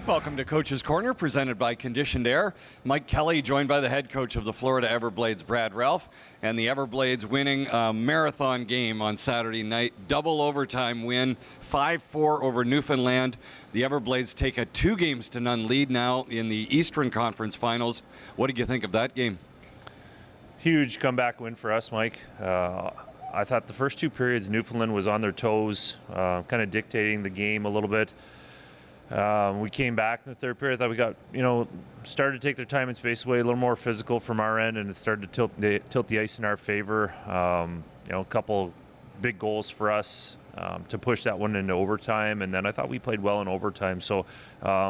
Welcome to Coach's Corner, presented by Conditioned Air. Mike Kelly, joined by the head coach of the Florida Everblades, Brad Ralph, and the Everblades winning a marathon game on Saturday night. Double overtime win, 5-4 over Newfoundland. The Everblades take a 2-0 lead now in the Eastern Conference Finals. What did you think of that game? Huge comeback win for us, Mike. I thought the first two periods, Newfoundland was on their toes, kind of dictating the game a little bit. We came back in the third period. I thought we got, started to take their time and space away, a little more physical from our end, and it started to tilt the ice in our favor. A couple big goals for us to push that one into overtime, and then I thought we played well in overtime. So,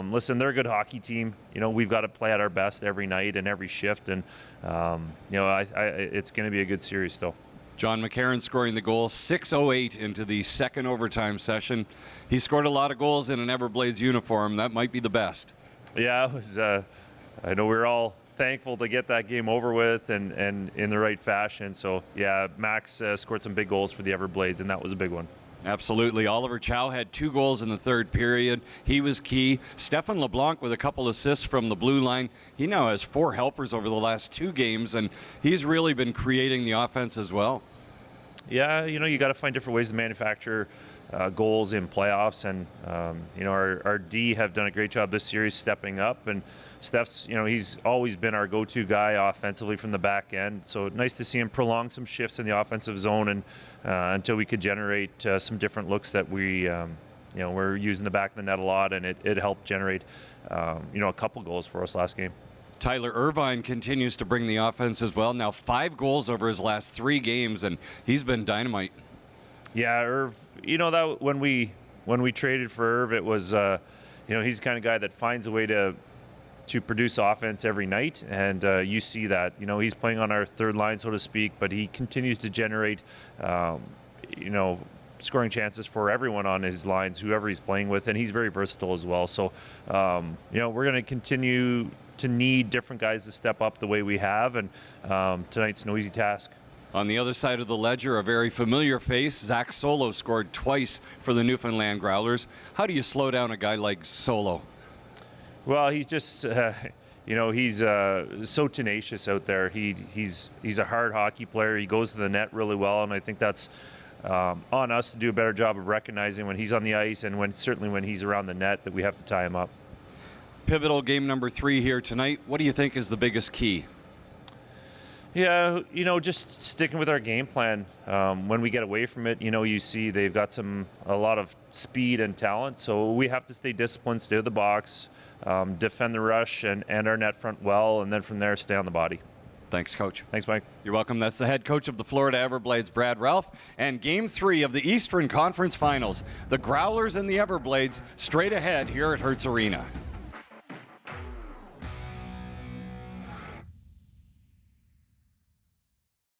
listen, they're a good hockey team. We've got to play at our best every night and every shift, and it's going to be a good series still. John McCarron scoring the goal, 6:08 into the second overtime session. He scored a lot of goals in an Everblades uniform. That might be the best. Yeah, it was. I know we're all thankful to get that game over with and in the right fashion. So, yeah, Max scored some big goals for the Everblades, and that was a big one. Absolutely. Oliver Chow had 2 goals in the third period. He was key. Stefan LeBlanc with a couple assists from the blue line. He now has 4 helpers over the last 2 games, and he's really been creating the offense as well. Yeah, you got to find different ways to manufacture goals in playoffs, and our D have done a great job this series stepping up, and Steph's, he's always been our go-to guy offensively from the back end, so nice to see him prolong some shifts in the offensive zone and until we could generate some different looks that we're using the back of the net a lot, and it helped generate a couple goals for us last game. Tyler Irvine continues to bring the offense as well. Now 5 goals over his last 3 games, and he's been dynamite. Yeah, Irv, that when we traded for Irv, it was, he's the kind of guy that finds a way to produce offense every night, and you see that. He's playing on our third line, so to speak, but he continues to generate, scoring chances for everyone on his lines, whoever he's playing with, and he's very versatile as well. So, we're going to continue to need different guys to step up the way we have, and tonight's no easy task. On the other side of the ledger, a very familiar face, Zach Solo scored twice for the Newfoundland Growlers. How do you slow down a guy like Solo? Well, he's just, he's so tenacious out there. He's a hard hockey player. He goes to the net really well, and I think that's on us to do a better job of recognizing when he's on the ice and certainly when he's around the net that we have to tie him up. Pivotal game number 3 here tonight. What do you think is the biggest key? Yeah, just sticking with our game plan. When we get away from it, you see they've got a lot of speed and talent, so we have to stay disciplined, stay with the box, defend the rush and our net front well, and then from there stay on the body. Thanks, Coach. Thanks, Mike. You're welcome. That's the head coach of the Florida Everblades, Brad Ralph. And Game 3 of the Eastern Conference Finals. The Growlers and the Everblades straight ahead here at Hertz Arena.